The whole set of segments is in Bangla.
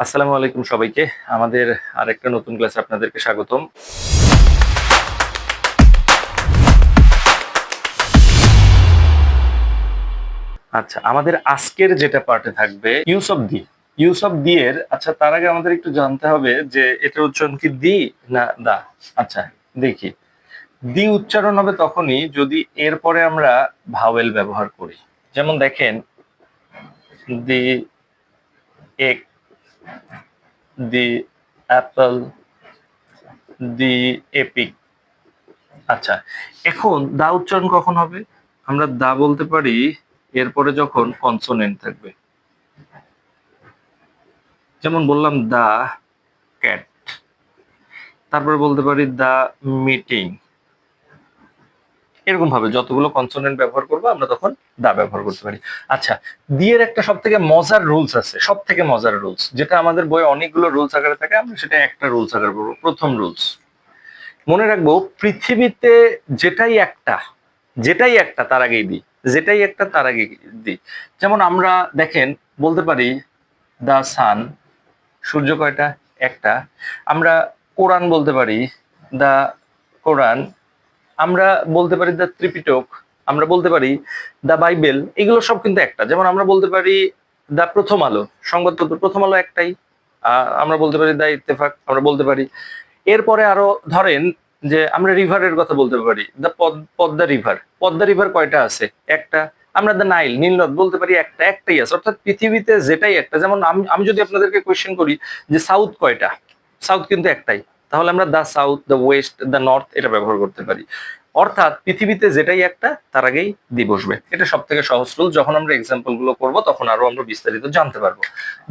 আসসালামু আলাইকুম সবাইকে। আমাদের আরেকটা নতুন ক্লাসে আপনাদেরকে স্বাগতম। আচ্ছা, আমাদের আজকের যেটা পার্টে থাকবে use of the. Use of the এর তার আগে আমাদের একটু জানতে হবে যে এটার উচ্চারণ কি দি না দা। আচ্ছা, দেখি। দি উচ্চারণ হবে তখনই যদি এর পরে আমরা ভাওয়েল ব্যবহার করি। যেমন দেখেন, দি এগ, দি অ্যাপল, দি এপিক। আচ্ছা, এখন দা উচ্চারণ কখন হবে? আমরা দা বলতে পারি এরপরে যখন কনসোনেন্ট থাকবে। যেমন বললাম দা ক্যাট, তারপরে বলতে পারি দা মিটিং। এরকম ভাবে যতগুলো কনসোনেন্ট ব্যবহার করবো আমরা তখন দা ব্যবহার করতে পারি। আচ্ছা, দিয়ের একটা সব থেকে মজার রুলস আছে, সব থেকে মজার রুলস, যেটা আমাদের বইয়ে অনেকগুলো রুলস আকারে থাকে, আমরা সেটা একটা রুলস আকারে পড়বো। প্রথম রুলস মনে রাখবো, পৃথিবীতে যেটাই একটা যেটাই একটা তার আগেই দিই, যেটাই একটা তার আগে দিই। যেমন আমরা দেখেন বলতে পারি দা সান, সূর্য কয়টা? একটা। আমরা কোরআন বলতে পারি দা কোরআন। আমরা বলতে পারি দা ত্রিপিটক। আমরা বলতে পারি দা বাইবেল। এগুলো সব কিন্তু একটা। যেমন আমরা বলতে পারি দা প্রথম আলো, সংবাদপত্র প্রথম আলো একটাই। আমরা বলতে পারি দা ইত্তেফাক, আমরা বলতে পারি। এরপরে আরো ধরেন যে আমরা রিভারের কথা বলতে পারি দা পদ্মা রিভার। পদ্মা রিভার কয়টা আছে? একটা। আমরা দা নাইল, নীল নদ বলতে পারি একটাই আছে। অর্থাৎ পৃথিবীতে যেটাই একটা, যেমন আমি আমি যদি আপনাদেরকে কোয়েশ্চেন করি যে সাউথ কয়টা, সাউথ কিন্তু একটাই। তাহলে আমরা দা সাউথ, দা ওয়েস্ট, দা নর্থ এটা ব্যবহার করতে পারি। অর্থাৎ পৃথিবীতে যেটাই একটা তার আগেই দি বসবে। এটা সব থেকে সহজ রুল। যখন আমরা এক্সাম্পল গুলো করবো তখন আরো আমরা বিস্তারিত জানতে পারবো।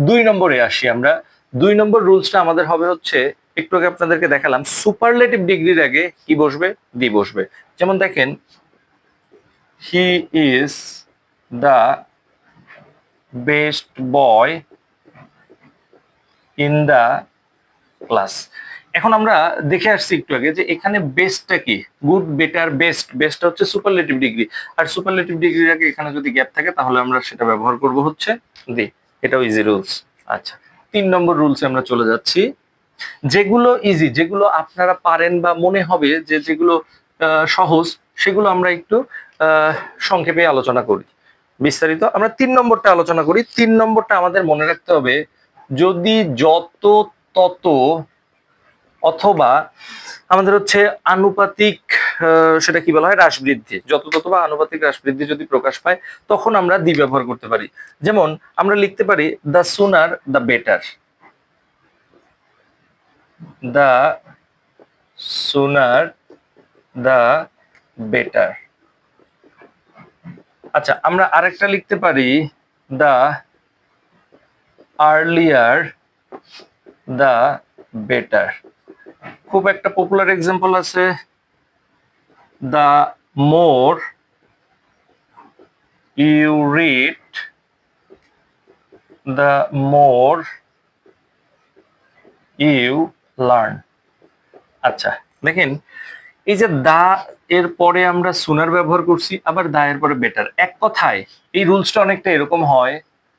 2 নম্বরে আসি আমরা। 2 নম্বর রুলসটা আমাদের হবে হচ্ছে, একটু আগে আপনাদেরকে দেখালাম, সুপারলেটিভ ডিগ্রির আগে কি বসবে? দি বসবে। যেমন দেখেন, he is the best boy in the class. এখন আমরা দেখে আসছি একটু আগে যে এখানে বেস্টটা কি? Good, better, best. বেস্টটা হচ্ছে সুপারলেটিভ ডিগ্রি, আর সুপারলেটিভ ডিগ্রির আগে এখানে যদি গ্যাপ থাকে তাহলে আমরা সেটা ব্যবহার করব হচ্ছে দি। এটাও ইজি রুলস। আচ্ছা, 3 নম্বর রুলসে আমরা চলে যাচ্ছি। যেগুলো ইজি, যেগুলো আপনারা পারেন বা মনে হবে যে যেগুলো সহজ, সেগুলো আমরা একটু সংক্ষেপে আলোচনা করি। বিস্তারিত আমরা 3 নম্বরটা আলোচনা করি। 3 নম্বরটা আমাদের মনে রাখতে হবে, যদি, যত, তত, অথবা আমাদের হচ্ছে আনুপাতিক, সেটা কি বলা হয়, হ্রাস বৃদ্ধি, যত তত বা আনুপাতিক হ্রাস বৃদ্ধি যদি প্রকাশ পায় তখন আমরা দি ব্যবহার করতে পারি। যেমন আমরা লিখতে পারি the sooner the better. The sooner the better. আচ্ছা, আমরা আরেকটা লিখতে পারি দ্য আর্লিয়ার দ্য বেটার। খুব একটা পপুলার এক্সাম্পল আছে, the more you read, the more you learn. আচ্ছা, দেখেন এই যে দা এর পরে আমরা সুনার ব্যবহার করছি, আবার দা এর পরে বেটার। এক কথায় এই রুলসটা অনেকটা এরকম হয়,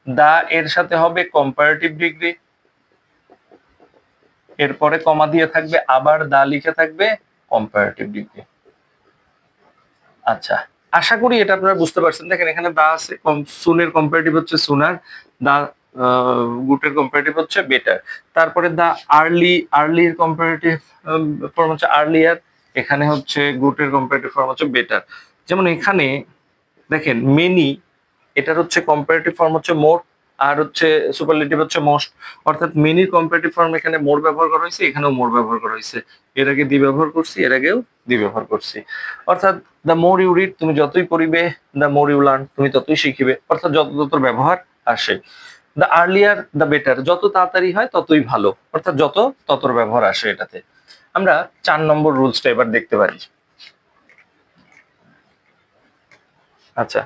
দা এর সাথে হবে কম্পারেটিভ ডিগ্রি, এরপরে কমা দিয়ে থাকবে, আবার দা লিখে থাকবে কম্পারেটিভ ডিগ্রি। আচ্ছা, আশা করি এটা আপনারা বুঝতে পারছেন। দেখেন এখানে দা আছে, সুনের কম্পারেটিভ হচ্ছে সুনার, দা গুটের কম্পারেটিভ হচ্ছে বেটার। তারপরে দা আর্লি, আর্লির কম্পারেটিভ ফর্ম হচ্ছে আর্লিয়ার, এখানে হচ্ছে গুটের কম্পারেটিভ ফর্ম হচ্ছে বেটার। যেমন এখানে দেখেন মেনি, এটার হচ্ছে কম্পারেটিভ ফর্ম হচ্ছে মোর, আর হচ্ছে সুপারলেটিভ হচ্ছে মোস্ট। অর্থাৎ মেনির কম্পারেটিভ ফর্ম এখানে মোর ব্যবহার করা হয়েছে, এখানেও মোর ব্যবহার করা হয়েছে। এর আগে দি ব্যবহার করছি, এর আগেও দি ব্যবহার করছি। অর্থাৎ দ্য মোর ইউ রিড, তুমি যতই পড়িবে, দ্য মোর ইউ লার্ন, তুমি ততই শিখিবে। অর্থাৎ যত তত ব্যবহার আসে। দ্য আর্লিয়ার দ্য বেটার, যত তাড়াতাড়ি হয় ততই ভালো, অর্থাৎ যত ততর ব্যবহার আসে এটাতে। আমরা 4 নম্বর রুলসটা এবার দেখতে পারি। আচ্ছা,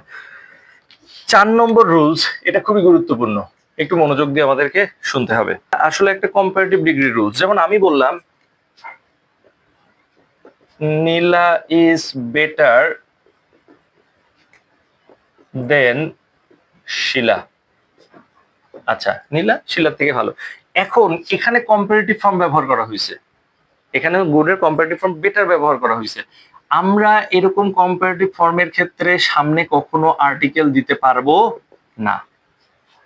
4 নম্বর রুলস, এটা খুবই গুরুত্বপূর্ণ, একটু মনোযোগ দিয়ে আমাদেরকে শুনতে হবে। আসলে একটা কম্পারেটিভ ডিগ্রি রুলস। যেমন আমি বললাম নীলা ইজ বেটার দেন শিলা। আচ্ছা, নীলা শিলার থেকে ভালো। এখন এখানে কম্পারেটিভ ফর্ম ব্যবহার করা হয়েছে, এখানে গুডের কম্পারেটিভ ফর্ম বেটার ব্যবহার করা হয়েছে। আমরা এরকম কম্পারেটিভ ফর্মের ক্ষেত্রে সামনে কখনো আর্টিকেল দিতে পারবো না।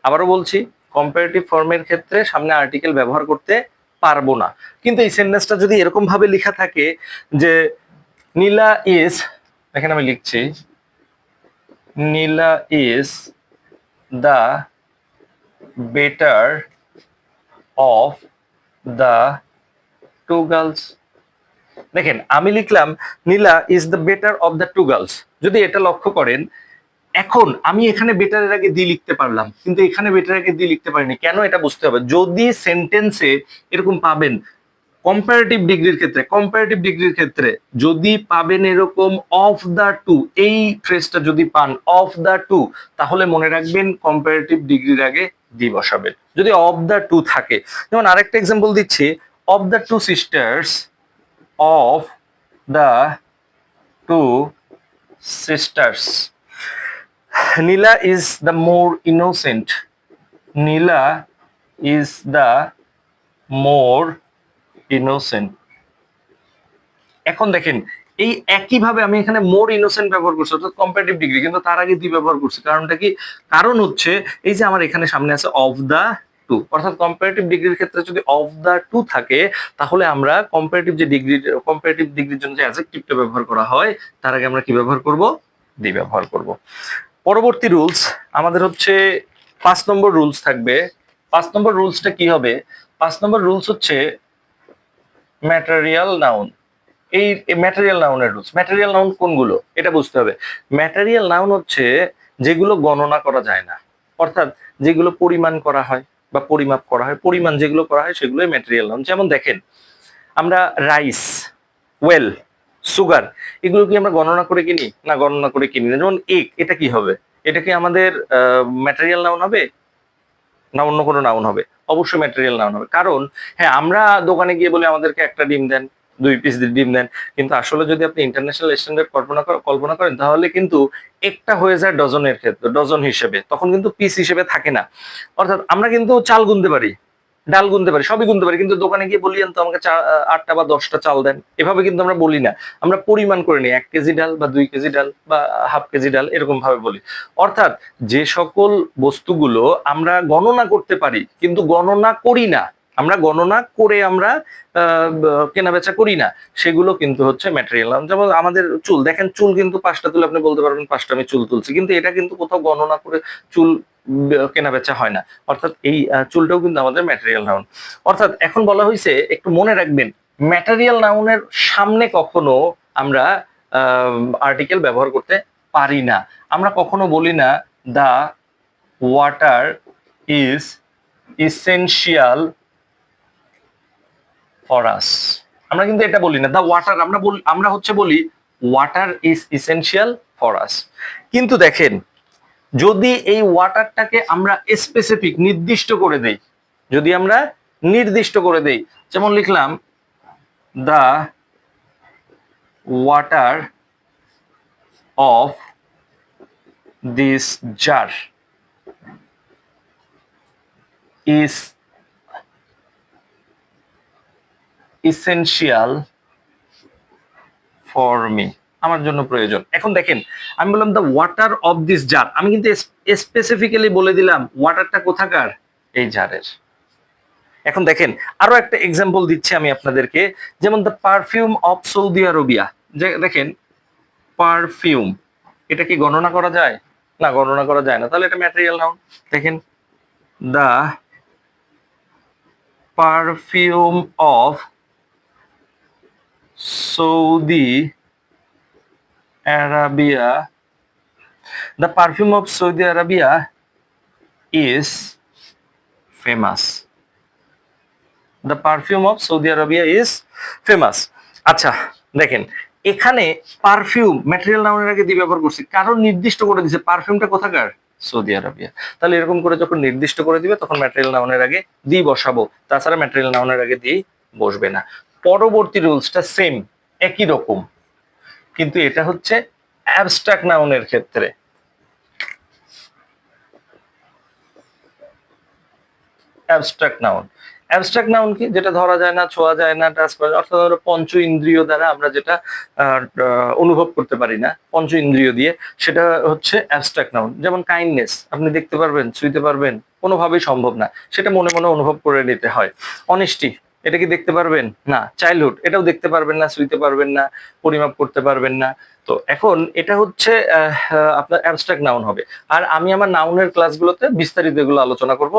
আবারও বলছি, কম্পারেটিভ ফর্মের ক্ষেত্রে সামনে আর্টিকেল ব্যবহার করতে পারবো না। কিন্তু এই সেন্টেন্সটা যদি এরকম ভাবে লেখা থাকে যে নীলা ইজ, এখানে আমি লিখছি Nila is the better of the two girls. দেখেন আমি লিখলাম Nila is the better of the two girls. যদি এটা লক্ষ্য করেন, এখন আমি এখানে বেটারের আগে দি লিখতে পারলাম, কিন্তু এখানে বেটারের আগে দি লিখতে পারিনি। কেন, এটা বুঝতে হবে। যদি সেন্টেন্সে এরকম পাবেন কম্পারেটিভ ডিগ্রির ক্ষেত্রে যদি পাবেন এরকম অফ দা টু, এই ফ্রেজটা যদি পান অফ দা টু, তাহলে মনে রাখবেন কম্পারেটিভ ডিগ্রির আগে দি বসাবেন যদি অফ দা টু থাকে। যেমন আরেকটা এক্সাম্পল দিচ্ছি, of the two sisters, of the two sisters Nila is the more innocent, Nila is the more innocent. এখন দেখেন এই একইভাবে আমি এখানে মোর ইনোসেন্ট ব্যবহার করছি অর্থাৎ কম্পারেটিভ ডিগ্রি, কিন্তু তার আগে দি ব্যবহার করছি। কারণটা কি? কারণ হচ্ছে এই যে আমার এখানে সামনে আছে অফ দা টু, অর্থাৎ কম্পারেটিভ ডিগ্রির ক্ষেত্রে যদি অফ দা টু থাকে তাহলে আমরা কম্পারেটিভ ডিগ্রির জন্য যে অ্যাডজেক্টিভটা ব্যবহার করা হয় তার আগে আমরা কি ব্যবহার করব? দি ব্যবহার করব। পরবর্তী রুলস আমাদের হচ্ছে 5 নম্বর রুলস থাকবে। 5 নম্বর রুলসটা কি হবে? 5 নম্বর রুলস হচ্ছে ম্যাটেরিয়াল নাউন। এই ম্যাটেরিয়াল নাউনের রুলস। ম্যাটেরিয়াল নাউন কোনগুলো এটা বুঝতে হবে। ম্যাটেরিয়াল নাউন হচ্ছে যেগুলো গণনা করা যায় না, অর্থাৎ যেগুলো পরিমাণ করা হয় বা পরিমাপ করা হয়, পরিমাণ যেগুলো করা হয় সেগুলোই ম্যাটেরিয়াল নাউন। যেমন দেখেন আমরা রাইস, ওয়েল, সুগার, এগুলো কি আমরা গণনা করে কিনি? না, গণনা করে কিনি না। যেমন এগ, এটা কি হবে? এটা কি আমাদের ম্যাটেরিয়াল নাউন হবে না অন্য কোনো নাউন হবে? অবশ্যই ম্যাটেরিয়াল নাউন হবে। কারণ হ্যাঁ, আমরা দোকানে গিয়ে বলি আমাদেরকে একটা ডিম দেন, 2 পিস ডিম দেন, কিন্তু আসলে যদি আপনি ইন্টারন্যাশনাল স্ট্যান্ডার্ড কল্পনা করেন তাহলে কিন্তু একটা হয়ে যায় ডজনের ক্ষেত্রে, ডজন হিসেবে, তখন কিন্তু পিস হিসেবে থাকে না। অর্থাৎ আমরা কিন্তু চাল গুনতে পারি, ডাল গুনতে পারি, সবই গুনতে পারি, কিন্তু দোকানে গিয়ে বলি তো আমাকে 8টা বা 10টা চাল দেন, এভাবে কিন্তু আমরা বলি না। আমরা পরিমাণ করে নিই, 1 কেজি ডাল বা 2 কেজি ডাল বা হাফ কেজি ডাল, এরকম ভাবে বলি। অর্থাৎ যে সকল বস্তুগুলো আমরা গণনা করতে পারি কিন্তু গণনা করি না, আমরা গণনা করে আমরা কেনা বেচা করি না, সেগুলো কিন্তু হচ্ছে ম্যাটেরিয়াল নাউন। যেমন আমাদের চুল, দেখেন চুল কিন্তু 5টা তুলে আপনি বলতে পারবেন 5টা আমি চুল তুলছি, কিন্তু এটা কিন্তু কোথাও গণনা করে চুল কেনা বেচা হয় না। অর্থাৎ এই চুলটাও কিন্তু আমাদের ম্যাটেরিয়াল নাউন। অর্থাৎ এখন বলা হয়েছে, একটু মনে রাখবেন, ম্যাটেরিয়াল নাউনের সামনে কখনো আমরা আর্টিকেল ব্যবহার করতে পারি না। আমরা কখনো বলি না the water is essential for us, আমরা কিন্তু এটা বলি না। দা ওয়াটার আমরা হচ্ছে বলি ওয়াটার ইজ ইসেনশিয়াল ফর আস। কিন্তু দেখেন যদি এই ওয়াটারটাকে আমরা স্পেসিফিক নির্দিষ্ট করে দেই, যদি আমরা নির্দিষ্ট করে দেই, যেমন লিখলাম the water of this jar is essential for me, আমার জন্য প্রয়োজন। এখন দেখেন আমি বললাম the water of this jar, আমি কিন্তু স্পেসিফিক্যালি বলে দিলাম ওয়াটারটা কোথাকার, এই জারের। এখন দেখেন আরো একটা এক্সাম্পল দিচ্ছি আমি আপনাদেরকে, যেমন দ্য পারফিউম অফ সৌদি আরবিয়া। যে দেখেন পারফিউম, এটা কি গণনা করা যায়? না, গণনা করা যায় না, তাহলে এটা ম্যাটেরিয়াল নাউন। দেখেন the perfume of Saudi Arabia, the perfume of Saudi Arabia is famous, the perfume of Saudi Arabia is famous। আচ্ছা দেখেন এখানে পারফিউম ম্যাটেরিয়াল নাউনের আগে দিয়ে ব্যবহার করছি, কারণ নির্দিষ্ট করে দিয়েছে পারফিউমটা কোথাকার, সৌদি আরবিয়া। তাহলে এরকম করে যখন নির্দিষ্ট করে দিবে তখন ম্যাটেরিয়াল নাউনের আগে দি বসাবো, তাছাড়া ম্যাটেরিয়াল নাউনের আগে দিয়ে বসবে না। পরবর্তী রুলসটা সেম, একই রকম, কিন্তু এটা হচ্ছে অ্যাবস্ট্রাক্ট নাউনের ক্ষেত্রে। Abstract noun. অ্যাবস্ট্রাক্ট নাউন কি? যেটা ধরা যায় না, ছোঁয়া যায় না, টাচ করা যায়, অর্থাৎ আমরা পঞ্চ ইন্দ্রিয় দ্বারা আমরা যেটা অনুভব করতে পারি না, পঞ্চ ইন্দ্রিয় দিয়ে, সেটা হচ্ছে অ্যাবস্ট্রাক্ট নাউন। যেমন কাইন্ডনেস আপনি দেখতে পারবেন, ছুঁইতে পারবেন, কোনোভাবেই সম্ভব না, সেটা মনে মনে অনুভব করে নিতে হয়। অনেস্টি, এটা কি দেখতে পারবেন না? চাইল্ডহুড, এটাও দেখতে পারবেন না, ছুঁইতে পারবেন না, পরিমাপ করতে পারবেন না। তো এখন এটা হচ্ছে আপনার অ্যাবস্ট্রাক্ট নাউন হবে। আর আমি আমার নাউনের ক্লাসগুলোতে বিস্তারিত এগুলো আলোচনা করব,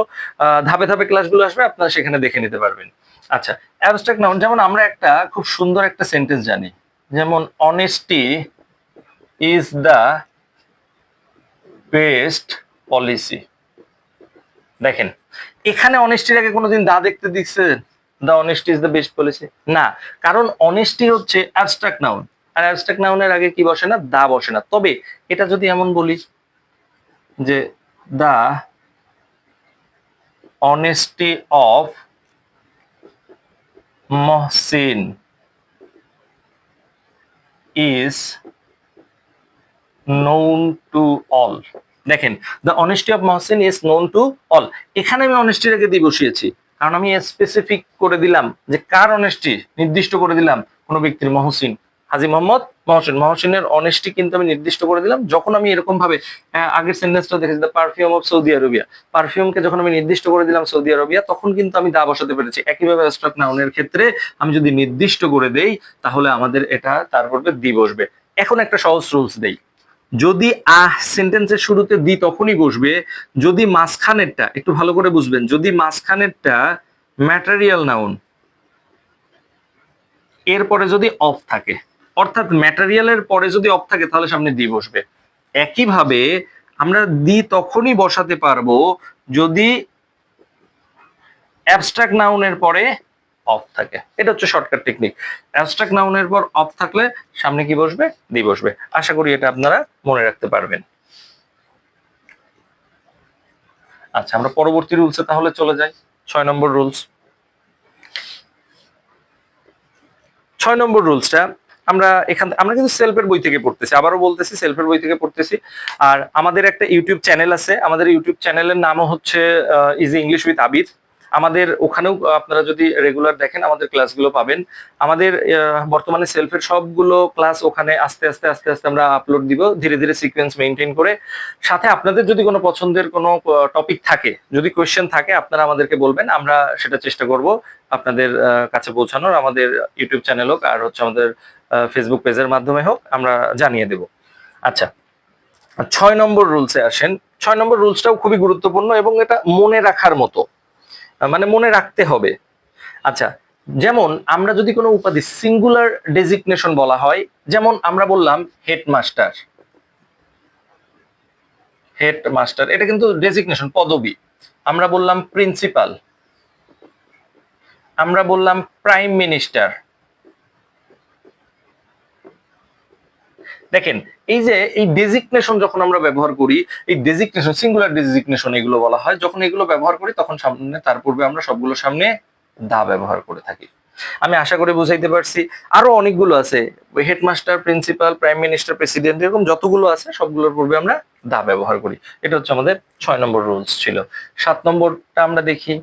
ধাপে ধাপে ক্লাসগুলো আসবে, আপনারা সেখানে দেখে নিতে পারবেন। আচ্ছা, অ্যাবস্ট্রাক্ট নাউন, যেমন আমরা একটা খুব সুন্দর একটা সেন্টেন্স জানি, যেমন honesty is the best policy. দেখেন, এখানে অনেস্টির আগে কোনোদিন দা দেখতে দিচ্ছেন? The honesty is the best policy না, কারণ অনেস্টি হচ্ছে অ্যাবস্ট্রাক্ট নাউন, আর অ্যাবস্ট্রাক্ট নাউনের আগে কি বসে না? দা বসে না। তবে এটা যদি এমন বলি যে the honesty of Mohsin is known to all. দেখেন, the honesty of Mohsin is known to all, এখানে আমি অনেস্টির আগে দিয়ে বসিয়েছি, কারণ আমি স্পেসিফিক করে দিলাম যে কার অনেস্টি, নির্দিষ্ট করে দিলাম কোনো ব্যক্তির, মহসিন, হাজী মোহাম্মদ মহসিন, মহসিনের অনেস্টি কিন্তু আমি নির্দিষ্ট করে দিলাম। যখন আমি এরকম ভাবে আগের সেন্টেন্সটা দেখেছি, the perfume of Saudi Arabia, পারফিউমকে যখন আমি নির্দিষ্ট করে দিলাম সৌদি আরবিয়া, তখন কিন্তু আমি দা বসাতে পেরেছি। একইভাবে অ্যাবস্ট্রাক্ট নাউনের ক্ষেত্রে আমি যদি নির্দিষ্ট করে দেই, তাহলে আমাদের এটা তারপর দি বসবে। এখন একটা সহজ রুলস দেই, যদি সেন্টেন্সের শুরুতে দি তখনই বসবে যদি মাঝখানেরটা, একটু ভালো করে বুঝবেন, যদি মাঝখানেরটা ম্যাটেরিয়াল নাউন, এরপরে যদি অফ থাকে, অর্থাৎ ম্যাটেরিয়ালের পরে যদি অফ থাকে, তাহলে সামনে দি বসবে। একইভাবে আমরা দি তখনই বসাতে পারবো যদি অ্যাবস্ট্রাক্ট নাউনের পরে অফ থাকে। এটা হচ্ছে শর্টকাট টেকনিক। অ্যাবস্ট্রাক্ট নাউনের পর অফ থাকলে সামনে কি বসবে? দি বসবে। আশা করি এটা আপনারা মনে রাখতে পারবেন। আচ্ছা, আমরা পরবর্তী রুলসে তাহলে চলে যাই। 6 নম্বর রুলস। 6 নম্বর রুলসটা আমরা আমরা কিন্তু সেলফের বই থেকে পড়তেছি, আবারও বলতেছি সেলফের বই থেকে পড়তেছি। আর আমাদের একটা ইউটিউব চ্যানেল আছে, আমাদের ইউটিউব চ্যানেলের নামও হচ্ছে ইজি ইংলিশ উইথ আবির। আমাদের ওখানেও আপনারা যদি রেগুলার দেখেন আমাদের ক্লাসগুলো পাবেন। আমাদের বর্তমানে সেলফের সবগুলো ক্লাস ওখানে আস্তে আস্তে আস্তে আস্তে আমরা আপলোড দিব, ধীরে ধীরে সিকোয়েন্স মেনটেন করে। সাথে আপনাদের যদি কোনো পছন্দের কোনো টপিক থাকে, যদি কোয়েশ্চেন থাকে, আপনারা আমাদেরকে বলবেন, আমরা সেটা চেষ্টা করব আপনাদের কাছে পৌঁছানোর। আমাদের ইউটিউব চ্যানেল হোক আর হচ্ছে আমাদের ফেসবুক পেজের মাধ্যমে হোক, আমরা জানিয়ে দেব। আচ্ছা, 6 নম্বর রুলসে আসেন। 6 নম্বর রুলসটাও খুবই গুরুত্বপূর্ণ এবং এটা মনে রাখার মতো, মানে মনে রাখতে হবে। আচ্ছা, যেমন আমরা যদি কোনো উপাধি সিঙ্গুলার ডেজিগনেশন বলা হয়, যেমন আমরা বললাম হেডমাস্টার, হেডমাস্টার এটা কিন্তু ডেজিগনেশন, পদবি। আমরা বললাম প্রিন্সিপাল, আমরা বললাম প্রাইম মিনিস্টার। দেখেন, এই যে এই ডেজিগনেশন যখন আমরা ব্যবহার করি, এই ডেজিগনেশন, সিঙ্গুলার ডেজিগনেশন এগুলো বলা হয়, যখন এগুলো ব্যবহার করি তখন সামনে, তার পূর্বে আমরা সবগুলোর সামনে দা ব্যবহার করে থাকি। আমি আশা করি বুঝাইতে পারছি। আরো অনেকগুলো আছে, headmaster, principal, prime minister, president, এরকম যতগুলো আছে সবগুলোর পূর্বে আমরা দা ব্যবহার করি। এটা হচ্ছে আমাদের 6 নম্বর রুলস ছিল। 7 নম্বরটা আমরা দেখি।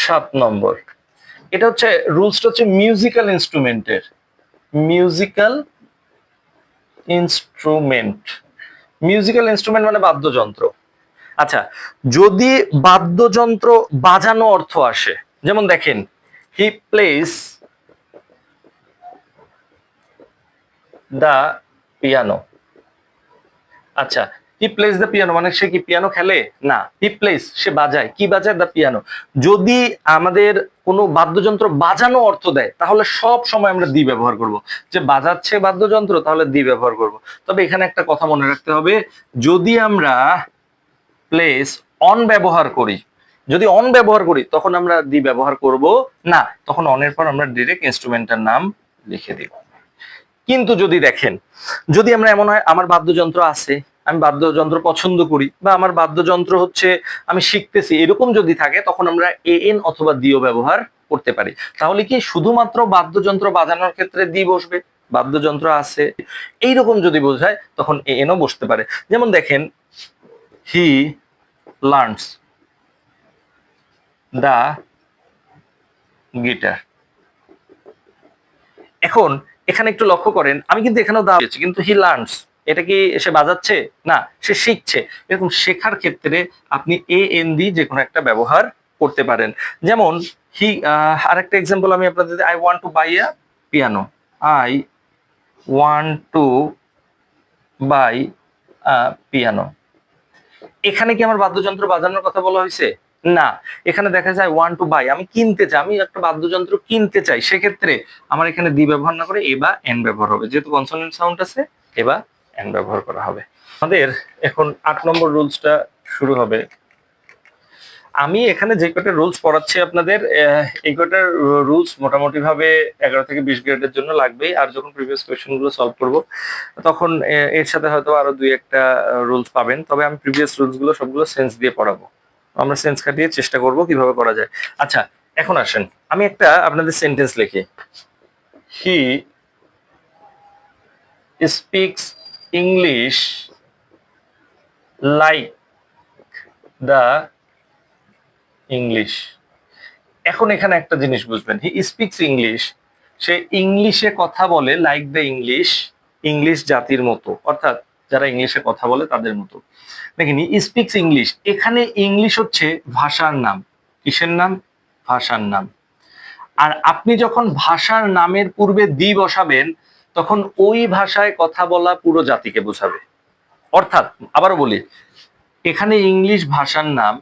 7 নম্বর, এটা হচ্ছে রুলসটা হচ্ছে মিউজিক্যাল ইনস্ট্রুমেন্টের। মিউজিক্যাল ইনস্ট্রুমেন্ট, মিউজিক্যাল ইনস্ট্রুমেন্ট মানে বাদ্যযন্ত্র। আচ্ছা, যদি বাদ্যযন্ত্র বাজানো অর্থ আসে, যেমন দেখেন, হি প্লেস দ্য পিয়ানো। আচ্ছা, হি প্লেস দ্য পিয়ানো মানে সে কি পিয়ানো খেলে? না, হি প্লেস সে বাজায়, কি বাজায়? The piano. যদি আমাদের কোনো বাদ্যযন্ত্র বাজানো অর্থ দেয়, তাহলে সব সময় আমরা দি ব্যবহার করব। যে বাজাচ্ছে বাদ্যযন্ত্র, তাহলে দি ব্যবহার করব। তবে এখানে একটা কথা মনে রাখতে হবে, যদি আমরা প্লেস অন ব্যবহার করি, যদি অন ব্যবহার করি, তখন আমরা দি ব্যবহার করব না, তখন অনের পর আমরা ডিরেক্ট ইনস্ট্রুমেন্টের নাম লিখে দিব। কিন্তু যদি দেখেন, যদি আমরা এমন হয় আমার বাদ্যযন্ত্র আছে, আমি বাদ্যযন্ত্র পছন্দ করি, বা আমার বাদ্যযন্ত্র হচ্ছে আমি শিখতেছি, এরকম যদি থাকে, তখন আমরা এ এন অথবা দিও ব্যবহার করতে পারি। তাহলে কি শুধুমাত্র বাদ্যযন্ত্র বাজানোর ক্ষেত্রে দি বসবে, বাদ্যযন্ত্র আছে এইরকম যদি বোঝায়, তখন এ এনও বসতে পারে। যেমন দেখেন, হি লার্নস দ্য গিটার। এখন এখানে একটু লক্ষ্য করেন, আমি কিন্তু এখানেও দা দিয়েছি, কিন্তু হি লার্নস এটা কি সে বাজাচ্ছে না, সে শিখছে। এরকম শেখার ক্ষেত্রে আপনি এ এন দি যে কোনো একটা ব্যবহার করতে পারেন। যেমন হি, আরেকটা এক্সাম্পল আমি আপনাদের, I want to buy a piano, I want to buy a piano. এখানে কি আমার বাদ্যযন্ত্র বাজানোর কথা বলা হয়েছে? না, এখানে দেখা যায় ওয়ান টু বাই, আমি কিনতে চাই, আমি একটা বাদ্যযন্ত্র কিনতে চাই, সেক্ষেত্রে আমার এখানে দি ব্যবহার না করে এ বা এন ব্যবহার হবে, যেহেতু কনসোনেন্ট সাউন্ড আছে এ বা এন ব্যবহার করা হবে। আমাদের এখন 8 নম্বর রুলসটা শুরু হবে। আমি এখানে যে কটা রুলস পড়াচ্ছি আপনাদের, এই কটার রুলস মোটামুটি ভাবে 11 থেকে 20 গ্রেডের জন্য লাগবেই। আর যখন প্রিভিয়াস কোয়েশ্চেন গুলো সলভ করব তখন এর সাথে হয়তো আরো 2-1টা রুলস পাবেন। তবে আমি প্রিভিয়াস রুলস গুলো সবগুলো সেন্স দিয়ে পড়াবো, আমরা সেন্স কাটিয়ে চেষ্টা করব কিভাবে করা যায়। আচ্ছা, এখন আসেন আমি একটা আপনাদের সেন্টেন্স লিখি। He speaks English like the English. এখন এখানে একটা জিনিস বুঝবেন, হি স্পিক্স ইংলিশ, সে ইংলিশে কথা বলে লাইক দ্য ইংলিশ, ইংলিশ জাতির মতো, অর্থাৎ যারা ইংলিশে কথা বলে তাদের মতো। দেখেন, হি স্পিক্স ইংলিশ, এখানে ইংলিশ হচ্ছে ভাষার নাম। কিসের নাম? ভাষার নাম। আর আপনি যখন ভাষার নামের পূর্বে দি বসাবেন তখন ওই ভাষায় কথা বলা পুরো জাতিকে বোঝাবে। অর্থাৎ আবারও বলি, এখানে ইংলিশ ভাষার নাম,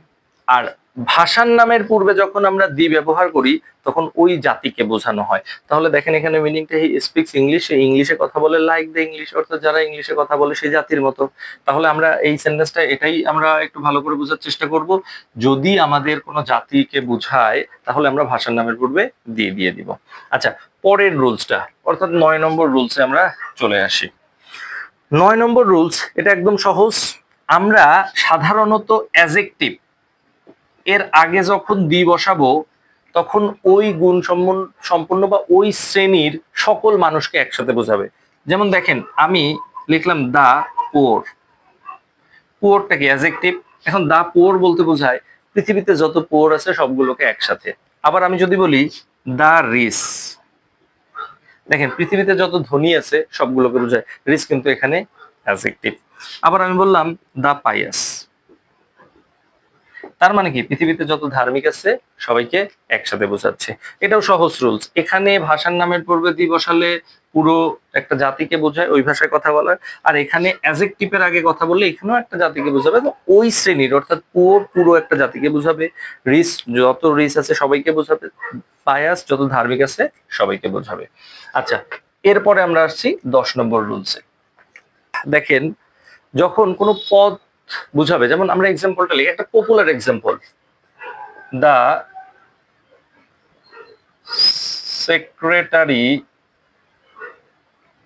আর ভাষার নামের পূর্বে যখন আমরা দি ব্যবহার করি তখন ওই জাতিকে বোঝানো হয়। তাহলে দেখেন এখানে মিনিংটা, হি স্পিক্স ইংলিশ, ইংলিশে কথা বলে লাইক দ্য ইংলিশ, অর্থাৎ যারা ইংলিশে কথা বলে সেই জাতির মতো। তাহলে আমরা এই সেন্টেন্সটা এটাই আমরা একটু ভালো করে বোঝার চেষ্টা করব। যদি আমাদের কোনো জাতিকে বোঝায় তাহলে আমরা ভাষার নামের পূর্বে দিয়ে দিব। আচ্ছা, পরের রুলসটা অর্থাৎ 9 নম্বর রুলসে আমরা চলে আসি। 9 নম্বর রুলস, এটা একদম সহজ। আমরা সাধারণত অ্যাজেক্টিভ এর আগে যখন দি বসাবো তখন ওই গুণ সম্পন্ন বা ওই শ্রেণীর সকল মানুষকে একসাথে বোঝাবে। যেমন দেখেন, আমি লিখলাম দা পোর, পোরটা কি অ্যাজেক্টিভ। এখন দা পোর বলতে বোঝায় পৃথিবীতে যত পোর আছে সবগুলোকে একসাথে। আবার আমি যদি বলি দা রিস, দেখেন পৃথিবীতে যত ধনী আছে সবগুলোকে বোঝায়, রিস কিন্তু এখানে অ্যাডজেক্টিভ। আবার আমি বললাম দা পাইয়াস, তার মানে কি পৃথিবীতে যত ধার্মিক আছে সবাইকে একসাথে বোঝাচ্ছে। এটাও সহজ রুলস। এখানে ভাষার নামের পূর্বে দি বসালে পুরো একটা জাতিকে বোঝায়, ওই ভাষায় কথা বলার। আর এখানে অ্যাডজেক্টিভের আগে কথা বললে এখানেও একটা জাতিকে বোঝাবে, তো ওই শ্রেণীর অর্থাৎ পুরো একটা জাতিকে বোঝাবে। রিস, যত রিস আছে সবাইকে বোঝাবে। পায়াস, যত ধার্মিক আছে সবাইকে বোঝাবে। আচ্ছা, এরপরে আমরা আসছি 10 নম্বর রুলসে। দেখেন, যখন কোনো পদ বুঝাবে, যেমন আমরা এক্সাম্পলটা লিখি, একটা popular example, the secretary,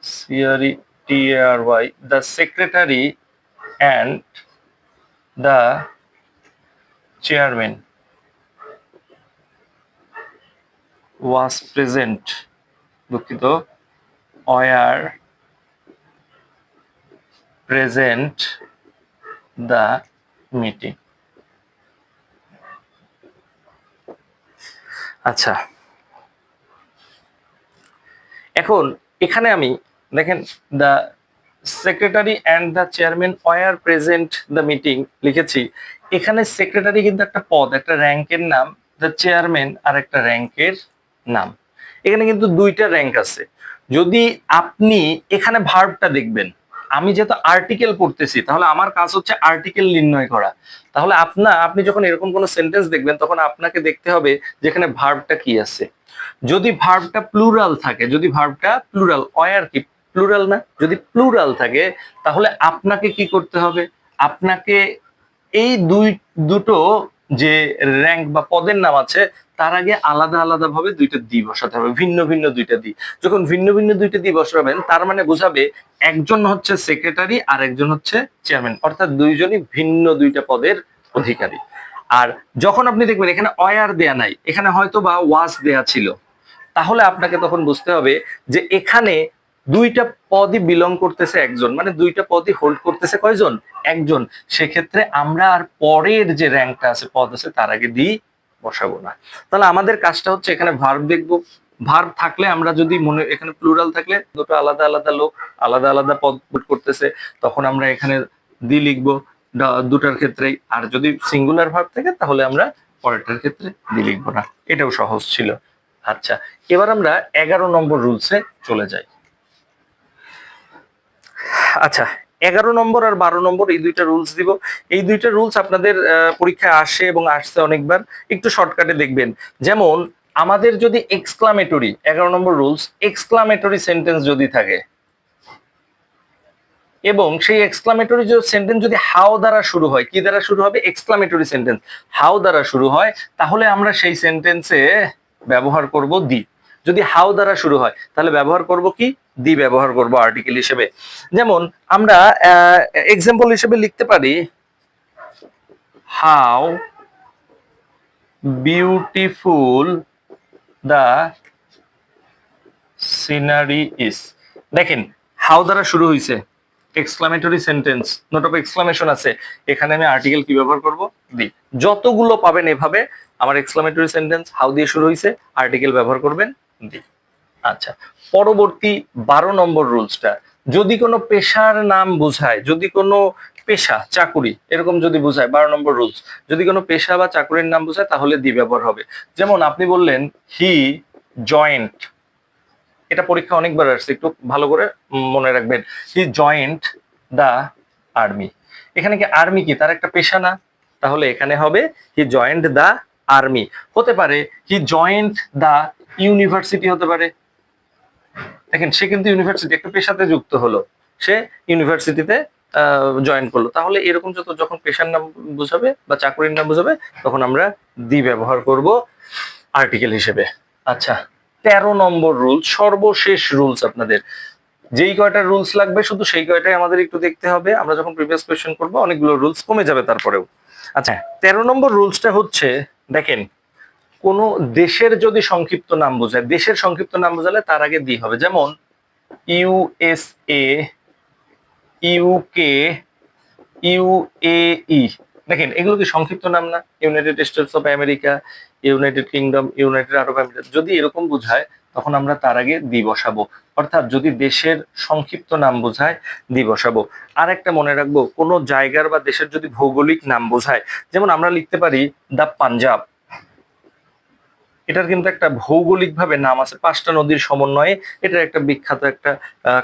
CRETRY, the secretary and the chairman was present, দুঃখিত, were present the meeting। আচ্ছা, এখন এখানে আমি দেখেন the secretary and the chairman were present the meeting লিখেছি। এখানে সেক্রেটারি কিন্তু একটা পদ, একটা র্যাঙ্কের নাম, দ্য চেয়ারম্যান আর একটা র্যাঙ্কের নাম। এখানে কিন্তু 2টা র্যাঙ্ক আছে। যদি আপনি এখানে ভার্বটা দেখবেন, আমি যেহেতু আর্টিকেল পড়তেছি তাহলে আমার কাজ হচ্ছে আর্টিকেল নির্ণয় করা। তাহলে আপনি যখন এরকম কোনো সেন্টেন্স দেখবেন তখন আপনাকে দেখতে হবে যেখানে ভার্বটা কি আছে। যদি ভার্বটা প্লুরাল থাকে, যদি ভার্বটা প্লুরাল, ওয়ার কি প্লুরাল না, যদি প্লুরাল থাকে তাহলে আপনাকে কি করতে হবে, আপনাকে এই দুটো যে র্যাঙ্ক বা পদের নাম আছে তার আগে আলাদা আলাদা ভাবে 2টা দি বসাতে হবে, ভিন্ন ভিন্ন 2টা দি। যখন ভিন্ন ভিন্ন 2টা দি বসাবেন তার মানে বোঝাবে একজন হচ্ছে সেক্রেটারি আর একজন হচ্ছে চেয়ারম্যান, অর্থাৎ দুইজনই ভিন্ন 2টা পদের অধিকারী। আর যখন আপনি দেখবেন এখানে ওয়ার দেয়া নাই, এখানে হয়তো বা ওয়াজ দেয়া ছিল, তাহলে আপনাকে তখন বুঝতে হবে যে এখানে দুইটা পদই বিলং করতেছে একজন, মানে দুইটা পদই হোল্ড করতেছে কয়জন? একজন। সেক্ষেত্রে আমরা আর পরের যে র্যাঙ্কটা আছে, পদ আছে, তার আগে দি বসাবো না। তাহলে আমাদের কাজটা হচ্ছে এখানে ভার্ব দেখবো। ভার্ব থাকলে আমরা যদি মনে, এখানে প্লুরাল থাকলে দুটো আলাদা আলাদা লোক আলাদা আলাদা পদ করতেছে, তখন আমরা এখানে দি লিখবো দুটার ক্ষেত্রেই। আর যদি সিঙ্গুলার ভার্ব থাকে তাহলে আমরা পরেরটার ক্ষেত্রে দি লিখবো না। এটাও সহজ ছিল। আচ্ছা, এবার আমরা 11 নম্বর রুলসে চলে যাই। আচ্ছা, 11 নম্বর আর 12 নম্বর এই দুইটা রুলস দিব। এই দুইটা রুলস আপনাদের পরীক্ষায় আসে এবং আসছে অনেকবার, একটু শর্টকাটে দেখবেন। যেমন আমাদের যদি এক্সক্লামেটরি, 11 নম্বর রুলস, এক্সক্লামেটরি সেন্টেন্স যদি থাকে এবং সেই এক্সক্লামেটরি যে সেন্টেন্স যদি হাউ দ্বারা শুরু হয়, কি দ্বারা শুরু হবে? এক্সক্লামেটরি সেন্টেন্স হাউ দ্বারা শুরু হয়, তাহলে আমরা সেই সেন্টেন্সে ব্যবহার করব দি। যদি হাউ দ্বারা শুরু হয় তাহলে ব্যবহার করব কি? দি ব্যবহার করব আর্টিকেল হিসেবে। যেমন আমরা এক্সাম্পল হিসেবে লিখতে পারি, how beautiful the scenery is. দেখেন, হাউ দ্বারা শুরু হয়েছে, exclamatory sentence, note of exclamation আছে, এখানে আমি আর্টিকেল কি ব্যবহার করব? দি। যতগুলো পাবেন এভাবে, আমার এক্সক্লামেটরি সেন্টেন্স হাউ দিয়ে শুরু হয়েছে, আর্টিকেল ব্যবহার করবেন দি। আচ্ছা, পরবর্তী 12 নম্বর রুলসটা, যদি কোনো পেশার নাম বোঝায়, যদি কোনো পেশা, চাকুরি এরকম যদি বোঝায়, 12 নম্বর রুলস, যদি কোনো পেশা বা চাকুরির নাম বোঝায় তাহলে দি ব্যবহার হবে। যেমন আপনি বললেন হি জয়েন্ট, এটা পরীক্ষা অনেকবার আসছে, একটু ভালো করে মনে রাখবেন। He joined the army. এখানে কি আর্মি কি তার একটা পেশা না? তাহলে এখানে হবে হি জয়েন্ট দা আর্মি। হতে পারে হি জয়েন্ট দা ইউনিভার্সিটি, হতে পারে। দেখেন, সে কিন্তু ইউনিভার্সিটি, একটা পেশাতে যুক্ত হলো, সে ইউনিভার্সিটিতে জয়েন করলো। তাহলে এরকম যখন পেশার নাম বোঝাবে বা চাকরির নাম বোঝাবে, তখন আমরা দি ব্যবহার করব আর্টিকেল হিসেবে। আচ্ছা, 13 নম্বর রুল, সর্বশেষ রুলস আপনাদের। যেই কয়টা রুলস লাগবে শুধু সেই কয়টাই আমাদের একটু দেখতে হবে। আমরা যখন প্রিভিয়াস কোয়েশ্চেন করবো অনেকগুলো রুলস কমে যাবে তারপরেও। আচ্ছা, 13 নম্বর রুলসটা হচ্ছে, দেখেন, কোন দেশের যদি সংক্ষিপ্ত নাম বোঝায়, দেশের সংক্ষিপ্ত নাম বোঝালে তার আগে দি হবে। যেমন ইউএসএ, ইউকে, ইউএই। দেখেন, এগুলো কি সংক্ষিপ্ত নাম না? United States of America, United Kingdom, United Arab Emirates. যদি এরকম বোঝায় তখন আমরা তার আগে দি বসাবো। অর্থাৎ যদি দেশের সংক্ষিপ্ত নাম বোঝায়, দি বসাবো। আর একটা মনে রাখবো, কোনো জায়গার বা দেশের যদি ভৌগোলিক নাম বোঝায়, যেমন আমরা লিখতে পারি দা পাঞ্জাব, এটার কিন্তু একটা ভৌগোলিক ভাবে নাম আছে, 5টা নদীর সমন্বয়ে। এটার একটা বিখ্যাত একটা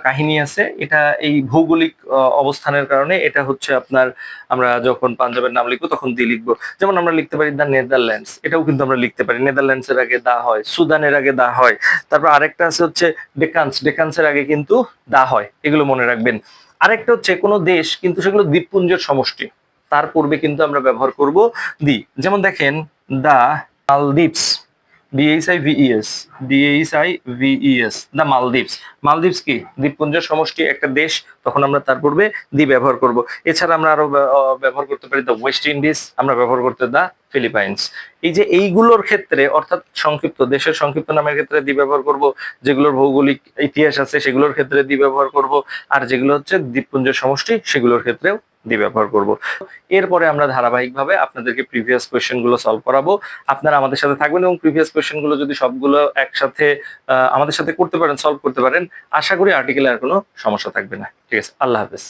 কাহিনী আছে। এটা এই ভৌগোলিক অবস্থানের কারণে এটা হচ্ছে আপনার, আমরা যখন পাঞ্জাবের নাম লিখবো তখন দি লিখবো। যেমন আমরা লিখতে পারি দা নেদারল্যান্ডস, এটাও কিন্তু আমরা লিখতে পারি, নেদারল্যান্ডস এর আগে দা হয়, সুদানের আগে দা হয়। তারপর আরেকটা আছে হচ্ছে ডেকানস, ডেকানসের আগে কিন্তু দা হয়। এগুলো মনে রাখবেন। আরেকটা হচ্ছে কোনো দেশ কিন্তু সেগুলো দ্বীপপুঞ্জের সমষ্টি, তার পূর্বে কিন্তু আমরা ব্যবহার করব দি। যেমন দেখেন, the Maldives, DHIVES, DHIVES, the Maldives. Maldives কি দ্বীপপুঞ্জের সমষ্টি, একটা দেশ, তখন আমরা তার পূর্বে দি ব্যবহার করব। এছাড়া আমরা আরো ব্যবহার করতে পারি দ্য ওয়েস্ট ইন্ডিজ, আমরা ব্যবহার করতে দ্য ফিলিপাইন্স। এই যে এইগুলোর ক্ষেত্রে, অর্থাৎ সংক্ষিপ্ত দেশের সংক্ষিপ্ত নামের ক্ষেত্রে দি ব্যবহার করব, যেগুলোর ভৌগোলিক ইতিহাস আছে সেগুলোর ক্ষেত্রে দি ব্যবহার করব, আর যেগুলো হচ্ছে দ্বীপপুঞ্জের সমষ্টি সেগুলোর ক্ষেত্রেও দি ব্যবহার করব। এরপরে আমরা ধারাবাহিকভাবে আপনাদেরকে প্রিভিয়াস কোয়েশ্চেন গুলো সলভ করাবো। আপনারা আমাদের সাথে থাকবেন এবং প্রিভিয়াস কোয়েশ্চেন গুলো যদি সবগুলো একসাথে আমাদের সাথে করতে পারেন, সলভ করতে পারেন, আশা করি আর্টিকেলে আর কোনো সমস্যা থাকবে না। ঠিক আছে, আল্লাহ হাফেজ।